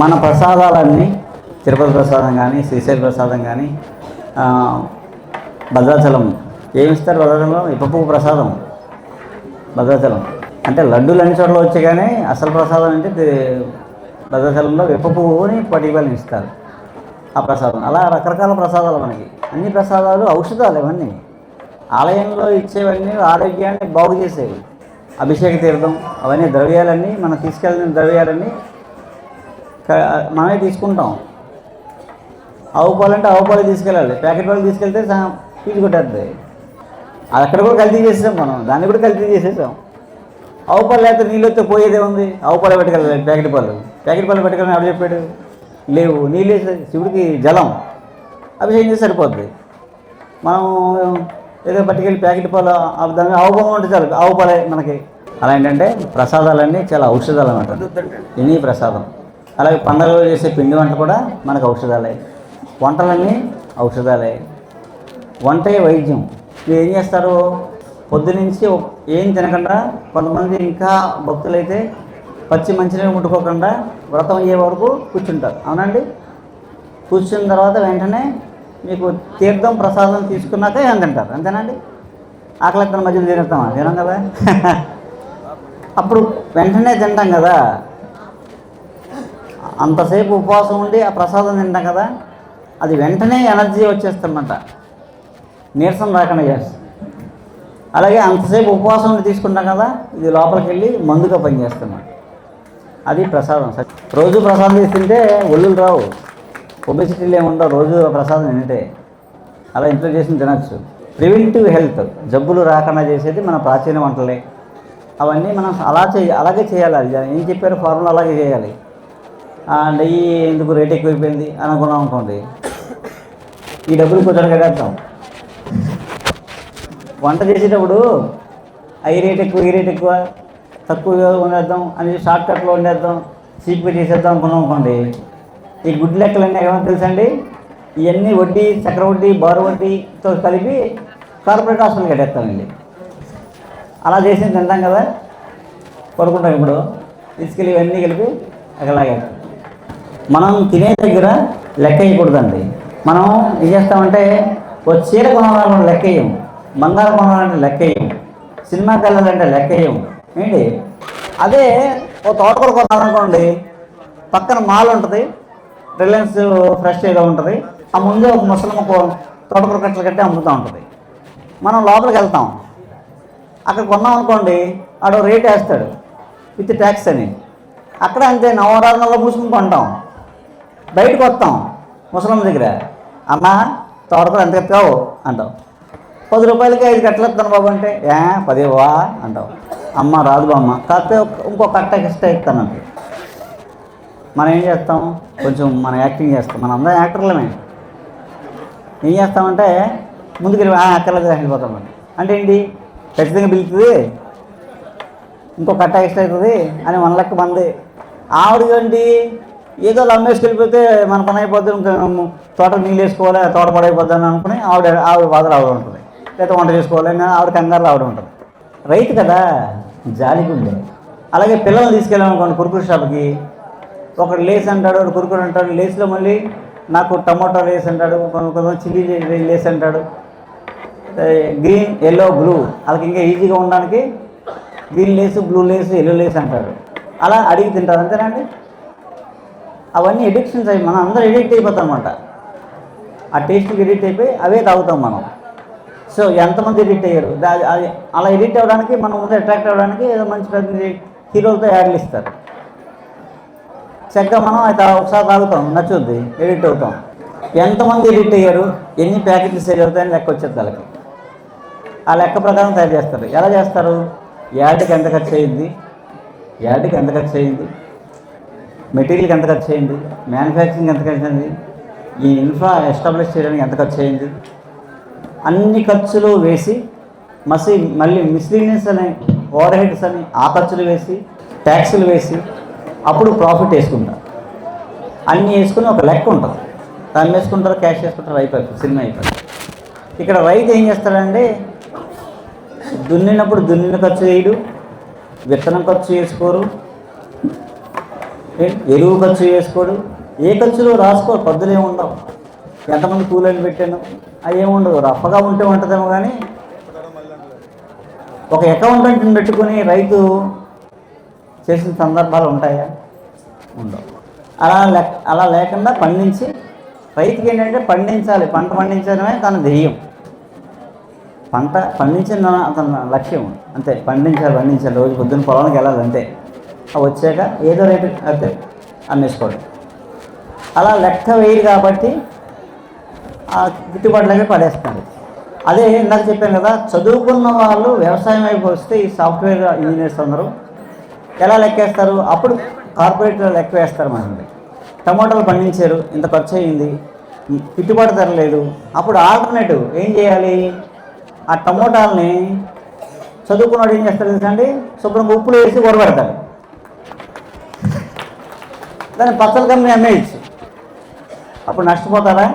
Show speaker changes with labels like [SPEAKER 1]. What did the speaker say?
[SPEAKER 1] మన ప్రసాదాలన్నీ తిరుపతి ప్రసాదం కానీ, శ్రీశైల ప్రసాదం కానీ, భద్రాచలం ఏమిస్తారు? భద్రాచలంలో ఇప్పపు ప్రసాదం. భద్రాచలం అంటే లడ్డూలు అన్ని చోట్ల వచ్చాయి, కానీ అసలు ప్రసాదం అంటే భద్రాచలంలో వెప్ప పువ్వుని పటిబలని ఇస్తారు ఆ ప్రసాదం. అలా రకరకాల ప్రసాదాలు మనకి. అన్ని ప్రసాదాలు ఔషధాలు. ఇవన్నీ ఆలయంలో ఇచ్చేవన్నీ ఆరోగ్యాన్ని బాగు చేసేవి. అభిషేక తీర్థం అవన్నీ ద్రవ్యాలన్నీ, మనం తీసుకెళ్ళిన ద్రవ్యాలన్నీ మనమే తీసుకుంటాం. ఆవు పాలు అంటే ఆవు పాలు తీసుకెళ్ళాలి, ప్యాకెట్ పాలు తీసుకెళ్తే పీజు కొట్టేస్తుంది. అది అక్కడ కూడా కల్తీ చేసేసాం మనం, దాన్ని కూడా కల్తీ చేసేసాం. ఆవు పాలు లేకపోతే నీళ్ళు వస్తే పోయేదే ఉంది. ఆవు పాలు పెట్టుకెళ్ళాలి, ప్యాకెట్ పాలు పెట్టుకెళ్ళని ఎవరు చెప్పాడు? లేవు. నీళ్ళు వేస్తే శివుడికి జలం అభిషేకం చేసి సరిపోద్ది. మనం ఏదో పట్టుకెళ్ళి ప్యాకెట్ పాలు దాని ఆవు బొమ్మ ఉంటే చాలు, ఆవు పాలే మనకి. అలా ఏంటంటే ప్రసాదాలన్నీ చాలా ఔషధాలు అన్నమాట. ఇన్ని ప్రసాదం. అలాగే పండుగలో చేసే పిండి వంట కూడా మనకు ఔషధాలే. వంటలన్నీ ఔషధాలే. వంటే వైద్యం. మీరు ఏం చేస్తారు? పొద్దునుంచి ఏం తినకుండా, కొంతమంది ఇంకా భక్తులైతే పచ్చి మంచినీళ్ళు ముట్టుకోకుండా వ్రతం అయ్యే వరకు కూర్చుంటారు. అవునండి? కూర్చున్న తర్వాత వెంటనే మీకు తీర్థం ప్రసాదం తీసుకున్నాక ఏం తింటారు, అంతేనండి? ఆకలి ఎక్కడ మధ్యలో తినేస్తామా? తినాం కదా. అప్పుడు వెంటనే తింటాం కదా. అంతసేపు ఉపవాసం ఉండి ఆ ప్రసాదం తింటాం కదా, అది వెంటనే ఎనర్జీ వచ్చేస్తుందన్నమాట, నీరసం రాకుండా చేస్తుంది. అలాగే అంతసేపు ఉపవాసం తీసుకుంటాం కదా, ఇది లోపలికి వెళ్ళి మందుగా పనిచేస్తున్నాం. అది ప్రసాదం. రోజు ప్రసాదం తీసుకుంటే ఒళ్ళులు రావు, ఒబెసిటీలు ఏముండవు. రోజు ప్రసాదం తింటే అలా ఇంట్లో చేసి తినచ్చు. ప్రివెంటివ్ హెల్త్, జబ్బులు రాకుండా చేసేది మన ప్రాచీన వంటలే. అవన్నీ మనం అలాగే చేయాలి. అది ఏం చెప్పారు ఫార్ములా అలాగే చేయాలి. నెయ్యి ఎందుకు రేట్ ఎక్కువైపోయింది అని అనుకున్నాం అనుకోండి, ఈ డబ్బులు కొంచెం కట్టేస్తాం. వంట చేసేటప్పుడు ఈ రేట్ ఎక్కువ తక్కువ వండేద్దాం అని షార్ట్ కట్లో వండేద్దాం, చీప్గా చేసేద్దాం అనుకున్నాం అనుకోండి, ఈ గుడ్డు లెక్కలన్నీ ఏమో తెలుసండి, ఇవన్నీ వడ్డీ, చక్ర వడ్డీ, బారు వడ్డీతో కలిపి కార్పొరేట్ హాస్పిటల్ కట్టేస్తామండి. అలా చేసి తింటాం కదా, పడుకుంటాం. ఇప్పుడు తీసుకెళ్ళి ఇవన్నీ కలిపి అక్కడలాగే మనం తినే దగ్గర లెక్క వేయకూడదండి. మనం ఏం చేస్తామంటే ఓ చీర కొనాలంటే లెక్క వేయం, బంగారం కొనాలంటే లెక్క వేయం, సినిమాకి వెళ్ళాలంటే లెక్క వేయం. ఏంటి అదే ఓ తోటకూర కొనాలనుకోండి, పక్కన మాల్ ఉంటుంది, రిలయన్స్ ఫ్రెష్ ఏదో ఉంటుంది, ఆ ముందే ఒక ముసలమ్మ తోటకూర కట్టలు కట్టి అమ్ముతూ ఉంటుంది. మనం లోపలికి వెళ్తాం, అక్కడ కొన్నాం అనుకోండి, ఆడు రేట్ వేస్తాడు విత్ ట్యాక్స్ అని. అక్కడ అంతే నవరాత్రులలో మూసుకుని కొంటాం. బయటకు వస్తాం ముసలమ్మ దగ్గర, అమ్మ తోటకూర ఎంత ఎత్తావు అంటావు. 10 రూపాయలకి 5 కట్టలు ఇస్తాను బాబు అంటే, 10 అంటావు. అమ్మ రాదు బామ్మ, కాకపోతే ఇంకో కట్ట ఇష్టం ఇస్తానంటే. మనం ఏం చేస్తాం? కొంచెం మనం యాక్టింగ్ చేస్తాం. మన అందరం యాక్టర్లమే. ఏం చేస్తామంటే ముందుకు వెళ్ళి అక్కర్లేదు వెళ్ళిపోతాం. అంటే ఏంటి? ఖచ్చితంగా పిలుస్తుంది, ఇంకో కట్ట ఇష్టం అవుతుంది అని 1 లెక్క మంది. ఆవిడకండి ఏదో అమ్మేసుకెళ్ళిపోతే మన పని అయిపోద్ది, ఇంకా తోటకు నీళ్ళు వేసుకోవాలి, తోట పడైపోద్ది అని అనుకుని ఆవిడ బాధలు ఆవిడ ఉంటుంది, లేదా వంట చేసుకోవాలి అని ఆవిడ కంగారు ఆవిడ ఉంటుంది. రైతు కదా, జాలికి ఉండే. అలాగే పిల్లల్ని తీసుకెళ్ళామనుకోండి కురుకురు షాప్కి, ఒకడు లేస్ అంటాడు, ఒకడు కురుకురు అంటాడు. లేస్లో మళ్ళీ నాకు టమోటా లేస్ అంటాడు, కొంచెం చిల్లీ లేస్ అంటాడు, గ్రీన్, ఎల్లో, బ్లూ. వాళ్ళకి ఇంకా ఈజీగా ఉండడానికి green lays, blue lays, yellow lays అంటాడు. అలా అడిగి తింటారు, అంతేనండి? అవన్నీ ఎడిక్షన్స్ అయ్యి మనం అందరూ ఎడిక్ట్ అయిపోతాం అన్నమాట. ఆ టేస్ట్కి ఎడిక్ట్ అయిపోయి అవే తాగుతాం మనం. సో ఎంతమంది ఎడిక్ట్ అయ్యారు? అలా ఎడిక్ట్ అవ్వడానికి, మనం ముందు అట్రాక్ట్ అవ్వడానికి ఏదో మంచి పెద్ద హీరోలతో యాడ్లు ఇస్తారు. చక్కగా మనం అయితే ఒకసారి తాగుతాం, నచ్చుద్ది, ఎడిక్ట్ అవుతాం. ఎంతమంది ఎడిక్ట్ అయ్యారు, ఎన్ని ప్యాకెట్లు సేల్ అవుతాయని లెక్క వచ్చేది వాళ్ళకి. ఆ లెక్క ప్రకారం తయారు చేస్తారు. ఎలా చేస్తారు? యాడ్కి ఎంత ఖర్చు అయ్యింది, మెటీరియల్కి ఎంత ఖర్చు అయ్యింది, మ్యానుఫ్యాక్చరింగ్ ఎంత ఖర్చు అయింది, ఈ ఇన్ఫ్రా ఎస్టాబ్లిష్ చేయడానికి ఎంత ఖర్చు అయింది, అన్ని ఖర్చులు వేసి మళ్ళీ మిస్లీనియస్ అని, ఓవర్ హెడ్స్ అని ఆ ఖర్చులు వేసి, ట్యాక్సులు వేసి అప్పుడు ప్రాఫిట్ వేసుకుంటారు. అన్నీ వేసుకుని ఒక లెక్క ఉంటుంది, దాన్ని వేసుకుంటారు, క్యాష్ వేసుకుంటారు, అయిపోతుంది, సినిమా అయిపోతుంది. ఇక్కడ రైతు ఏం చేస్తాడంటే దున్నినప్పుడు దున్నిన ఖర్చు వేయడు, విత్తనం ఖర్చు వేసుకోరు, ఎరువు ఖర్చు వేసుకోడు, ఏ ఖర్చులు రాసుకో, పద్దులు ఏమి ఉండవు. ఎంతమంది కూలీలు పెట్టాను అవి ఏముండవు. రఫ్గా ఉంటే ఉంటుందేమో కానీ ఒక అకౌంటెంట్ని పెట్టుకుని రైతు చేసిన సందర్భాలు ఉంటాయా? ఉండవు. అలా లేకుండా పండించి, రైతుకి ఏంటంటే పండించాలి, పంట పండించడమే తన ధ్యేయం. పంట పండించిన అతని లక్ష్యం అంతే. పండించాలి, రోజు పొద్దున్న పొలానికి వెళ్ళాలి అంతే. వచ్చాక ఏదో రేటు అంతే అమ్మేసుకోవడం. అలా లెక్క వేయరు కాబట్టి ఆ గిట్టుబాటులోకి పడేస్తారు. అదే ఇందాక చెప్పాను కదా, చదువుకున్న వాళ్ళు వ్యవసాయం వైపు వస్తే ఈ సాఫ్ట్వేర్ ఇంజనీర్స్ అందరూ ఎలా లెక్కేస్తారు? అప్పుడు కార్పొరేట్లో లెక్క వేస్తారు. మనకి టమోటాలు పండించారు, ఇంత ఖర్చు అయ్యింది, గిట్టుబాటు ధర లేదు. అప్పుడు ఆల్టర్నేటివ్ ఏం చేయాలి? ఆ టమోటాలని చదువుకున్నాడు ఏం చేస్తారు తెలుసండి? శుభ్రంగా ఉప్పులు వేసి ఉడబెడతాడు, దాన్ని పచ్చల కంపెనీ అమ్మేయచ్చు. అప్పుడు నష్టపోతారా?